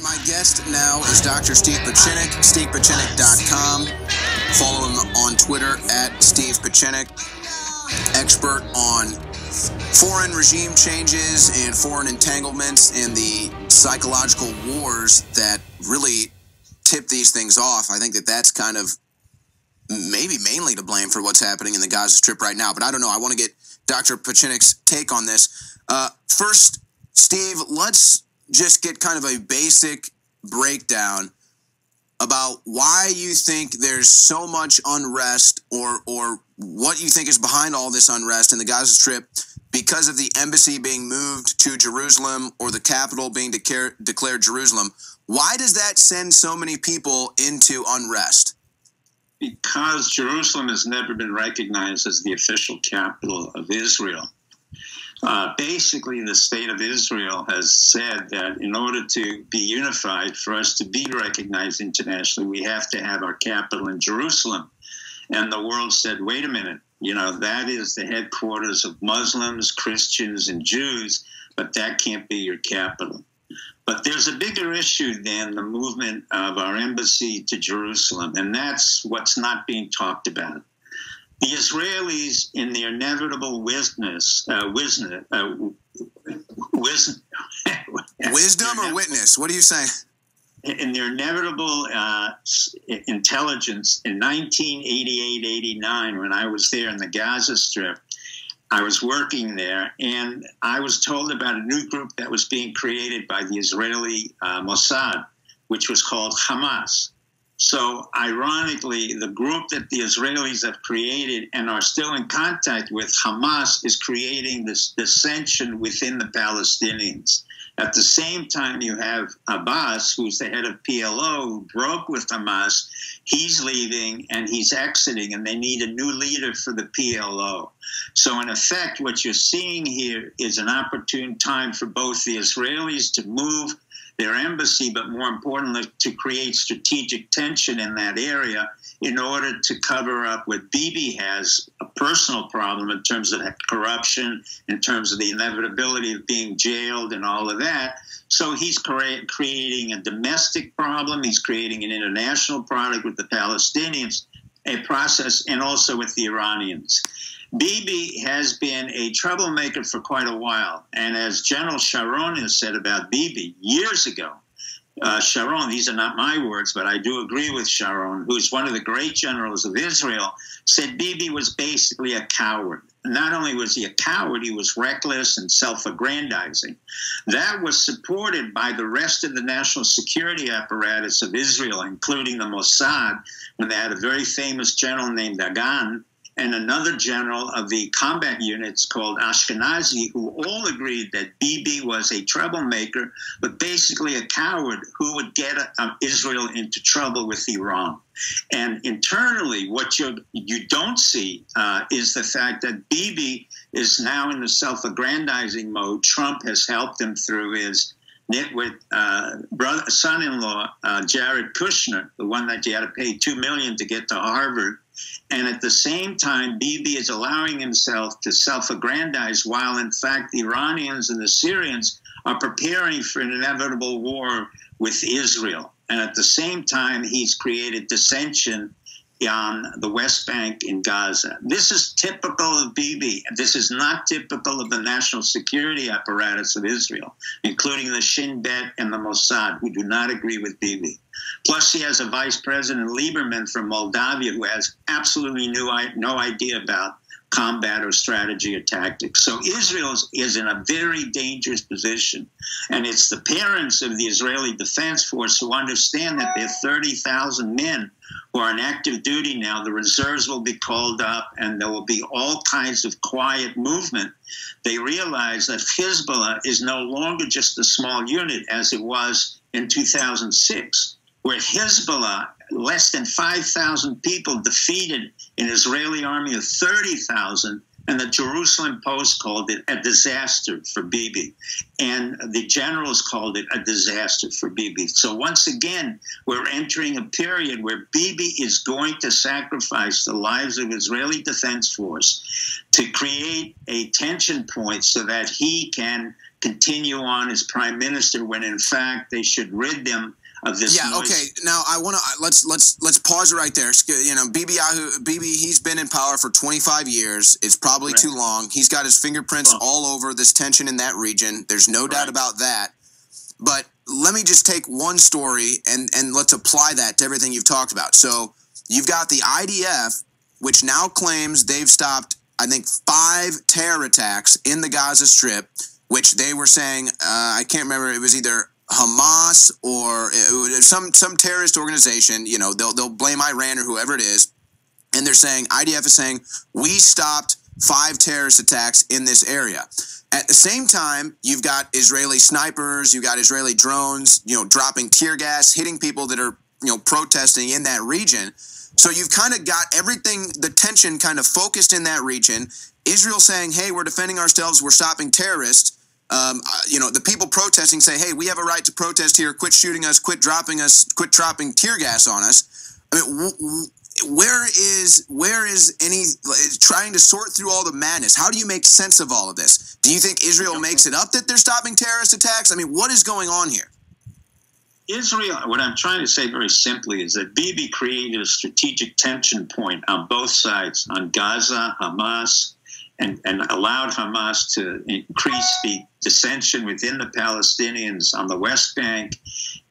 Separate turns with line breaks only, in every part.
my guest now is Dr. Steve PIECZENIK, StevePIECZENIK.com. Follow him on Twitter at Steve PIECZENIK. Expert on foreign regime changes and foreign entanglements and the psychological wars that really tip these things off. I think that that's kind of maybe mainly to blame for what's happening in the Gaza Strip right now. But I don't know. I want to get Dr. PIECZENIK's take on this. First, Steve, let's just get kind of a basic breakdown about why you think there's so much unrest, or what you think is behind all this unrest in the Gaza Strip because of the embassy being moved to Jerusalem or the capital being declared Jerusalem. Why does that send so many people into unrest?
Because Jerusalem has never been recognized as the official capital of Israel. Basically, the state of Israel has said that in order to be unified, for us to be recognized internationally, we have to have our capital in Jerusalem. And the world said, wait a minute, you know, that is the headquarters of Muslims, Christians, and Jews, but that can't be your capital. But there's a bigger issue than the movement of our embassy to Jerusalem, and that's what's not being talked about. The Israelis, in their inevitable wisdom or witness?
What are you saying?
In their inevitable intelligence, in 1988-89, when I was there in the Gaza Strip, I was working there, and I was told about a new group that was being created by the Israeli Mossad, which was called Hamas. So, ironically, the group that the Israelis have created and are still in contact with, Hamas, is creating this dissension within the Palestinians. At the same time, you have Abbas, who's the head of PLO, who broke with Hamas. He's leaving and he's exiting, and they need a new leader for the PLO. So, in effect, what you're seeing here is an opportune time for both the Israelis to move their embassy, but more importantly, to create strategic tension in that area in order to cover up what Bibi has, a personal problem in terms of corruption, in terms of the inevitability of being jailed and all of that. So he's creating a domestic problem. He's creating an international product with the Palestinians, a process, and also with the Iranians. Bibi has been a troublemaker for quite a while. And as General Sharon has said about Bibi years ago, Sharon, these are not my words, but I do agree with Sharon, who's one of the great generals of Israel, said Bibi was basically a coward. Not only was he a coward, he was reckless and self-aggrandizing. That was supported by the rest of the national security apparatus of Israel, including the Mossad, when they had a very famous general named Dagan, and another general of the combat units called Ashkenazi, who all agreed that Bibi was a troublemaker, but basically a coward who would get Israel into trouble with Iran. And internally, what you don't see is the fact that Bibi is now in the self-aggrandizing mode. Trump has helped him through his nitwit son-in-law, Jared Kushner, the one that you had to pay $2 million to get to Harvard. And at the same time, Bibi is allowing himself to self-aggrandize, while in fact the Iranians and the Syrians are preparing for an inevitable war with Israel. And at the same time, he's created dissension on the West Bank in Gaza. This is typical of Bibi. This is not typical of the national security apparatus of Israel, including the Shin Bet and the Mossad, who do not agree with Bibi. Plus, he has a Vice President, Lieberman, from Moldavia, who has absolutely no idea about combat or strategy or tactics. So Israel is in a very dangerous position. And it's the parents of the Israeli Defense Force who understand that there are 30,000 men who are on active duty now. The reserves will be called up, and there will be all kinds of quiet movement. They realize that Hezbollah is no longer just a small unit as it was in 2006, where Hezbollah, less than 5,000 people defeated an Israeli army of 30,000, and the Jerusalem Post called it a disaster for Bibi. And the generals called it a disaster for Bibi. So once again, we're entering a period where Bibi is going to sacrifice the lives of Israeli Defense Force to create a tension point so that he can continue on as prime minister when in fact they should rid them of this.
Yeah.
noise.
Okay. Now I want to let's pause it right there. You know, Bibi, he's been in power for 25 years. It's probably too long. He's got his fingerprints all over this tension in that region. There's no doubt about that. But let me just take one story and let's apply that to everything you've talked about. So you've got the IDF, which now claims they've stopped, I think, 5 terror attacks in the Gaza Strip, which they were saying, I can't remember, it was either Hamas or some terrorist organization. You know, they'll blame Iran or whoever it is, and they're saying, IDF is saying, we stopped 5 terrorist attacks in this area. At the same time, you've got Israeli snipers, you've got Israeli drones, you know, dropping tear gas, hitting people that are, you know, protesting in that region. So you've kind of got everything, the tension kind of focused in that region. Israel saying, hey, we're defending ourselves, we're stopping terrorists. You know, the people protesting say, hey, we have a right to protest here, quit shooting us, quit dropping tear gas on us. I mean, where is any trying to sort through all the madness? How do you make sense of all of this? Do you think Israel makes it up that they're stopping terrorist attacks? I mean, what is going on here?
Israel, what I'm trying to say very simply is that Bibi created a strategic tension point on both sides, on Gaza, Hamas, and allowed Hamas to increase the dissension within the Palestinians on the West Bank.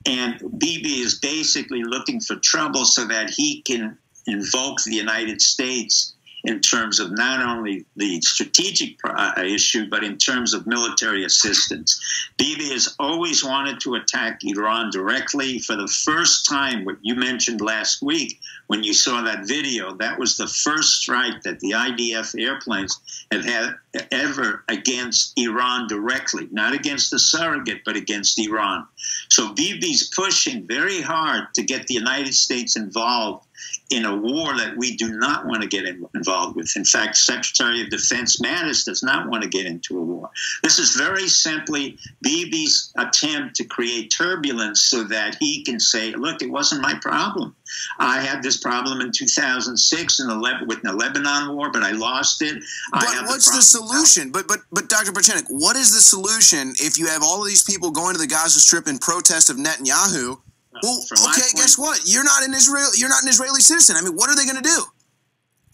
And Bibi is basically looking for trouble so that he can invoke the United States in terms of not only the strategic issue, but in terms of military assistance. Bibi has always wanted to attack Iran directly. For the first time, what you mentioned last week, when you saw that video, that was the first strike that the IDF airplanes have had ever against Iran directly, not against the surrogate, but against Iran. So Bibi's pushing very hard to get the United States involved in a war that we do not want to get involved with. In fact, Secretary of Defense Mattis does not want to get into a war. This is very simply Bibi's attempt to create turbulence so that he can say, look, it wasn't my problem. I had this problem in 2006 with the Lebanon war, but I lost it.
But what's the solution? But Dr. PIECZENIK, what is the solution if you have all of these people going to the Gaza Strip in protest of Netanyahu? Well, okay, guess what? You're not an Israeli citizen. I mean, what are they going to do?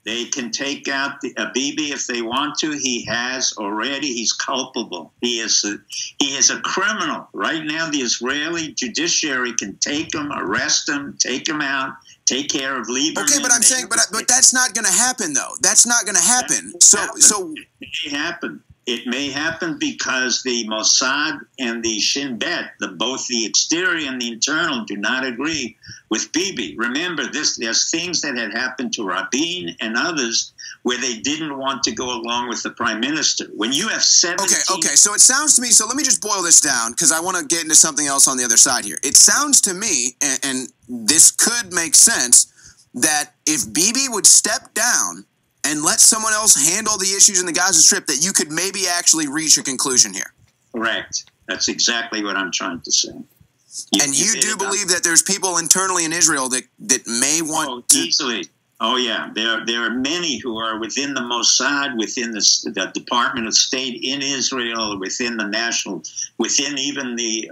They can take out Bibi if they want to. He has already. He's culpable. He is a criminal. Right now, the Israeli judiciary can take him, arrest him, take him out, take care of Lieberman.
Okay, but I'm saying, but that's not going to happen, though. That's not going to happen.
It may happen. It may happen because the Mossad and the Shin Bet, both the exterior and the internal, do not agree with Bibi. Remember, there's things that had happened to Rabin and others where they didn't want to go along with the prime minister. When you have 17...
Okay, so it sounds to me, so let me just boil this down, because I want to get into something else on the other side here. It sounds to me, and this could make sense, that if Bibi would step down and let someone else handle the issues in the Gaza Strip, that you could maybe actually reach a conclusion here.
Correct. That's exactly what I'm trying to say.
And you do believe that there's people internally in Israel that may want to...
Easily. Oh, yeah. There are many who are within the Mossad, within the Department of State in Israel, within the national, within even the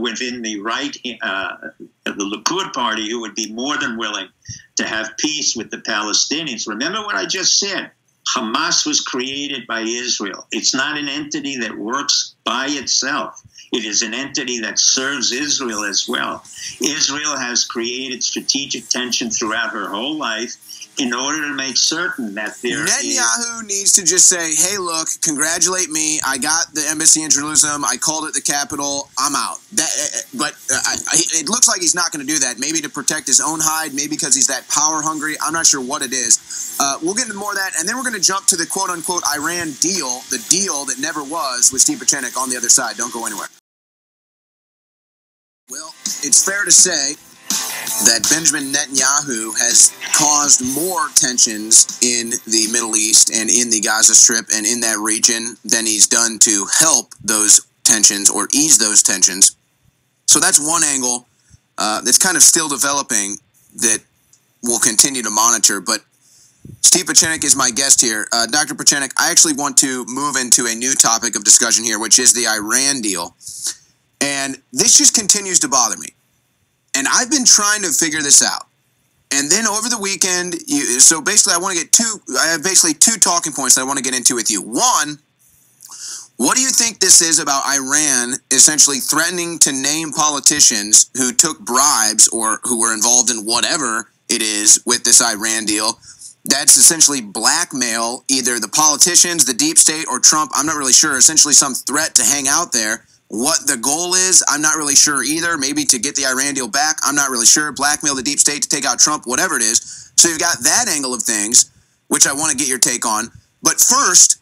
within the right, the Likud party, who would be more than willing to have peace with the Palestinians. Remember what I just said. Hamas was created by Israel. It's not an entity that works by itself. It is an entity that serves Israel as well. Israel has created strategic tension throughout her whole life in order to make certain that
Netanyahu needs to just say, hey, look, congratulate me. I got the embassy in Jerusalem. I called it the capital. I'm out. But it looks like he's not going to do that, maybe to protect his own hide, maybe because he's that power hungry. I'm not sure what it is. We'll get into more of that, and then we're going to jump to the quote-unquote Iran deal, the deal that never was, with Steve PIECZENIK on the other side. Don't go anywhere. Well, it's fair to say that Benjamin Netanyahu has caused more tensions in the Middle East and in the Gaza Strip and in that region than he's done to help those tensions or ease those tensions. So that's one angle that's kind of still developing that we'll continue to monitor. But Steve PIECZENIK is my guest here. Dr. PIECZENIK, I actually want to move into a new topic of discussion here, which is the Iran deal. And this just continues to bother me. And I've been trying to figure this out. And then over the weekend, so basically I have basically two talking points that I want to get into with you. One, what do you think this is about Iran essentially threatening to name politicians who took bribes or who were involved in whatever it is with this Iran deal? That's essentially blackmail, either the politicians, the deep state, or Trump. I'm not really sure. Essentially some threat to hang out there. What the goal is, I'm not really sure either. Maybe to get the Iran deal back, I'm not really sure. Blackmail the deep state to take out Trump, whatever it is. So you've got that angle of things, which I want to get your take on. But first,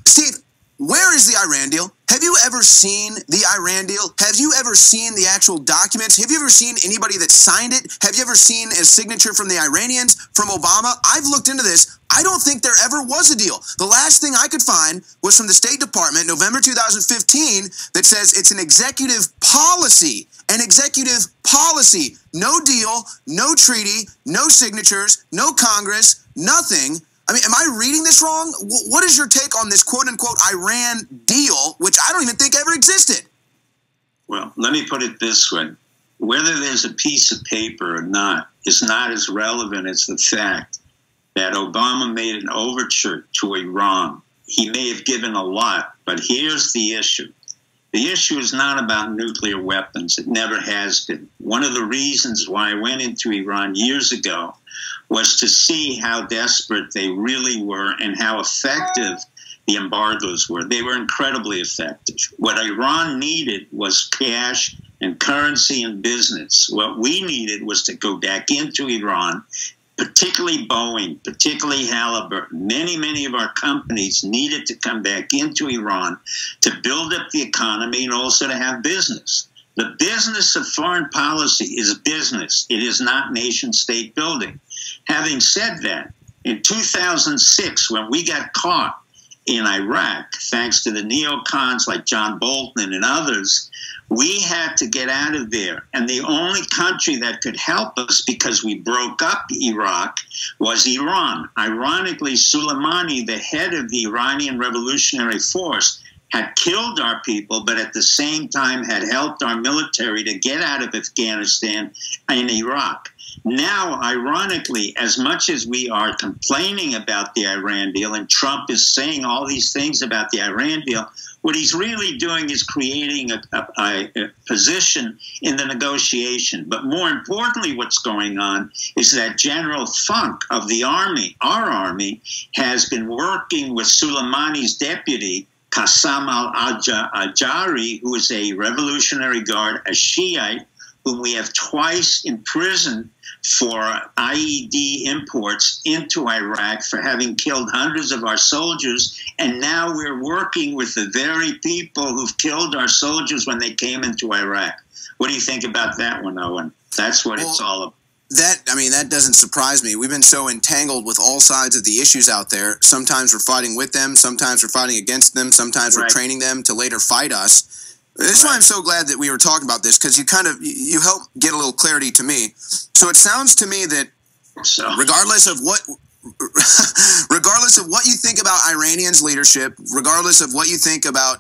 Steve, where is the Iran deal? Have you ever seen the Iran deal? Have you ever seen the actual documents? Have you ever seen anybody that signed it? Have you ever seen a signature from the Iranians, from Obama? I've looked into this. I don't think there ever was a deal. The last thing I could find was from the State Department, November 2015, that says it's an executive policy. An executive policy. No deal, no treaty, no signatures, no Congress, nothing. I mean, am I reading this wrong? What is your take on this quote-unquote Iran deal, which I don't even think ever existed?
Well, let me put it this way. Whether there's a piece of paper or not is not as relevant as the fact that Obama made an overture to Iran. He may have given a lot, but here's the issue. The issue is not about nuclear weapons. It never has been. One of the reasons why I went into Iran years ago was to see how desperate they really were and how effective the embargoes were. They were incredibly effective. What Iran needed was cash and currency and business. What we needed was to go back into Iran, particularly Boeing, particularly Halliburton. Many of our companies needed to come back into Iran to build up the economy and also to have business. The business of foreign policy is business. It is not nation-state building. Having said that, in 2006, when we got caught in Iraq, thanks to the neocons like John Bolton and others, we had to get out of there. And the only country that could help us, because we broke up Iraq, was Iran. Ironically, Soleimani, the head of the Iranian Revolutionary Force, had killed our people, but at the same time had helped our military to get out of Afghanistan and Iraq. Now, ironically, as much as we are complaining about the Iran deal, and Trump is saying all these things about the Iran deal, what he's really doing is creating a position in the negotiation. But more importantly, what's going on is that General Funk of the army, our army, has been working with Soleimani's deputy, Qassam al-Ajari, who is a Revolutionary Guard, a Shiite, whom we have twice imprisoned for IED imports into Iraq for having killed hundreds of our soldiers. And now we're working with the very people who've killed our soldiers when they came into Iraq. What do you think about that one, Owen? That's what it's all about.
That doesn't surprise me. We've been so entangled with all sides of the issues out there. Sometimes we're fighting with them. Sometimes we're fighting against them. Sometimes we're training them to later fight us. This is why I'm so glad that we were talking about this, because you help get a little clarity to me. So it sounds to me that regardless of what you think about Iranians' leadership, regardless of what you think about,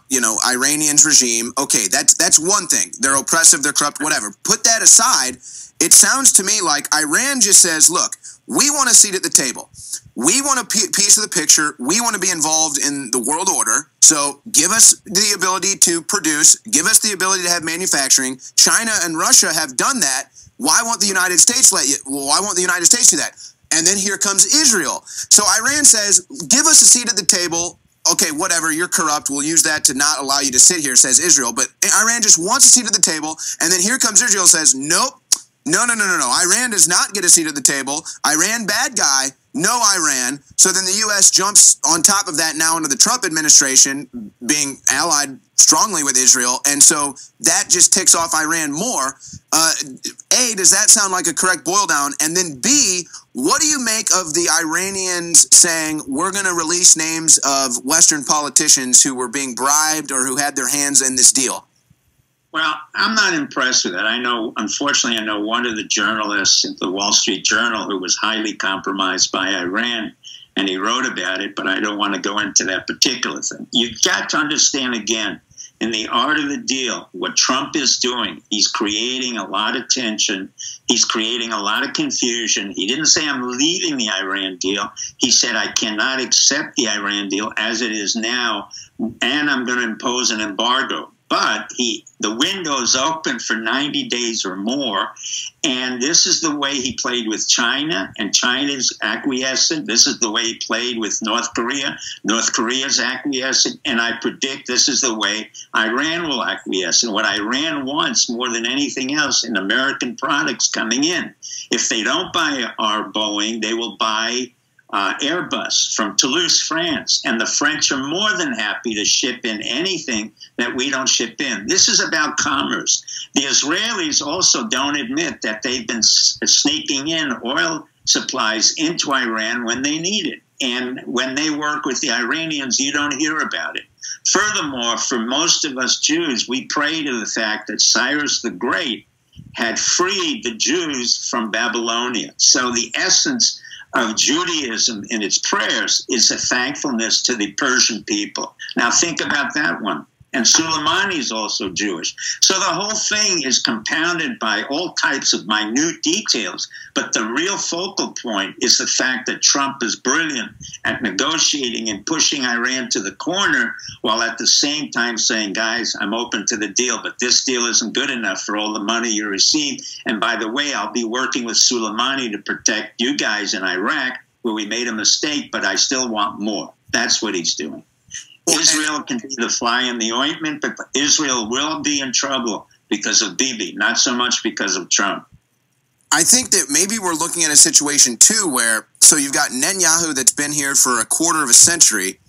Iranians' regime, okay, that's one thing. They're oppressive, they're corrupt, whatever. Put that aside. It sounds to me like Iran just says, look, we want a seat at the table. We want a piece of the picture. We want to be involved in the world order. So give us the ability to produce. Give us the ability to have manufacturing. China and Russia have done that. Why won't the United States why won't the United States do that? And then here comes Israel. So Iran says, give us a seat at the table. Okay, whatever, you're corrupt. We'll use that to not allow you to sit here, says Israel. But Iran just wants a seat at the table. And then here comes Israel, says, nope. No. Iran does not get a seat at the table. Iran, bad guy. No Iran. So then the U.S. jumps on top of that now into the Trump administration, being allied strongly with Israel. And so that just ticks off Iran more. A, does that sound like a correct boil down? And then B, what do you make of the Iranians saying, we're going to release names of Western politicians who were being bribed or who had their hands in this deal?
Well, I'm not impressed with that. Unfortunately, I know one of the journalists at the Wall Street Journal who was highly compromised by Iran, and he wrote about it, but I don't want to go into that particular thing. You've got to understand again, in the art of the deal, what Trump is doing, he's creating a lot of tension. He's creating a lot of confusion. He didn't say, I'm leaving the Iran deal. He said, I cannot accept the Iran deal as it is now, and I'm going to impose an embargo. But the window is open for 90 days or more, and this is the way he played with China, and China's acquiescent. This is the way he played with North Korea. North Korea's acquiescent, and I predict this is the way Iran will acquiesce. And what Iran wants more than anything else in American products coming in. If they don't buy our Boeing, they will buy Airbus from Toulouse, France, and the French are more than happy to ship in anything that we don't ship in. This is about commerce. The Israelis also don't admit that they've been sneaking in oil supplies into Iran when they need it. And when they work with the Iranians, you don't hear about it. Furthermore, for most of us Jews, we pray to the fact that Cyrus the Great had freed the Jews from Babylonia. So the essence of Judaism in its prayers is a thankfulness to the Persian people. Now think about that one. And Soleimani is also Jewish. So the whole thing is compounded by all types of minute details. But the real focal point is the fact that Trump is brilliant at negotiating and pushing Iran to the corner, while at the same time saying, guys, I'm open to the deal, but this deal isn't good enough for all the money you receive. And by the way, I'll be working with Soleimani to protect you guys in Iraq, where we made a mistake, but I still want more. That's what he's doing. Israel can be the fly in the ointment, but Israel will be in trouble because of Bibi, not so much because of Trump.
I think that maybe we're looking at a situation, too, where, so you've got Netanyahu that's been here for a quarter of a century,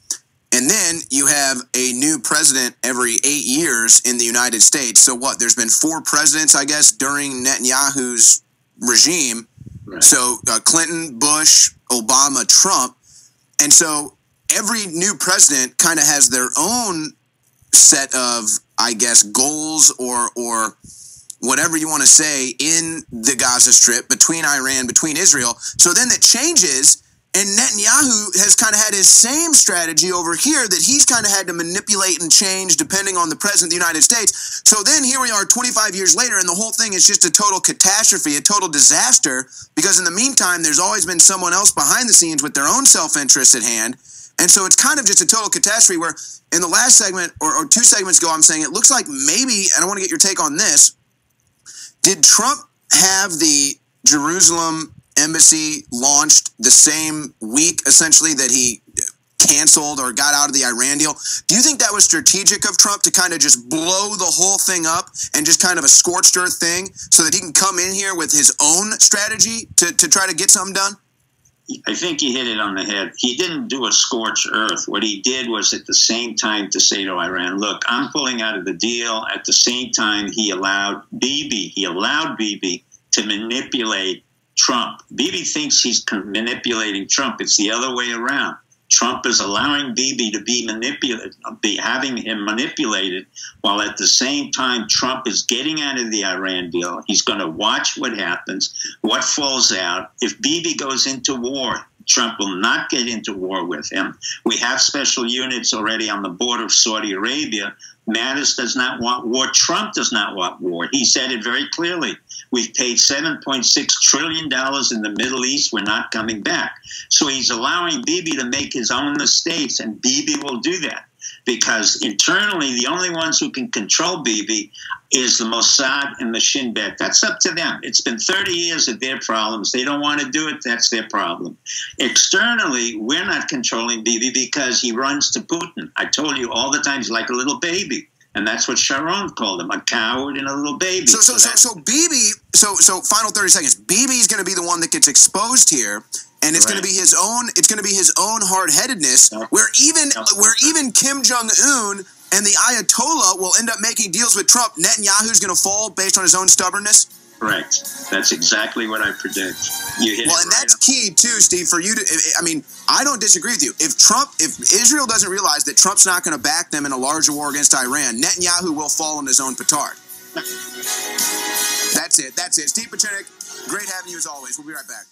and then you have a new president every 8 years in the United States. So what, there's been 4 presidents, I guess, during Netanyahu's regime. Right. So Clinton, Bush, Obama, Trump. And so every new president kind of has their own set of, I guess, goals or whatever you want to say in the Gaza Strip, between Iran, between Israel. So then it changes, and Netanyahu has kind of had his same strategy over here that he's kind of had to manipulate and change depending on the president of the United States. So then here we are 25 years later, and the whole thing is just a total catastrophe, a total disaster, because in the meantime, there's always been someone else behind the scenes with their own self-interest at hand. And so it's kind of just a total catastrophe where in the last segment or 2 segments ago, I'm saying it looks like maybe, and I want to get your take on this, did Trump have the Jerusalem embassy launched the same week, essentially, that he canceled or got out of the Iran deal? Do you think that was strategic of Trump to kind of just blow the whole thing up and just kind of a scorched earth thing so that he can come in here with his own strategy to try to get something done?
I think he hit it on the head. He didn't do a scorched earth. What he did was at the same time to say to Iran, look, I'm pulling out of the deal. At the same time, he allowed Bibi to manipulate Trump. Bibi thinks he's manipulating Trump. It's the other way around. Trump is allowing Bibi to be manipulated, having him manipulated, while at the same time Trump is getting out of the Iran deal. He's going to watch what happens, what falls out. If Bibi goes into war, Trump will not get into war with him. We have special units already on the border of Saudi Arabia. Mattis does not want war. Trump does not want war. He said it very clearly. We've paid $7.6 trillion in the Middle East. We're not coming back. So he's allowing Bibi to make his own mistakes, and Bibi will do that. Because internally, the only ones who can control Bibi is the Mossad and the Shin Bet. That's up to them. It's been 30 years of their problems. They don't want to do it. That's their problem. Externally, we're not controlling Bibi because he runs to Putin. I told you all the time he's like a little baby. And that's what Sharon called him, a coward and a little baby.
So Bibi, final 30 seconds. Bibi is going to be the one that gets exposed here. And it's going to be his own. It's going to be his own hard-headedness, where even Kim Jong-un and the Ayatollah will end up making deals with Trump. Netanyahu's going to fall based on his own stubbornness.
Correct. That's exactly what I predict. You hit it
and that's key too, Steve. For you to, I mean, I don't disagree with you. If Israel doesn't realize that Trump's not going to back them in a larger war against Iran, Netanyahu will fall on his own petard. That's it. Steve PIECZENIK, great having you as always. We'll be right back.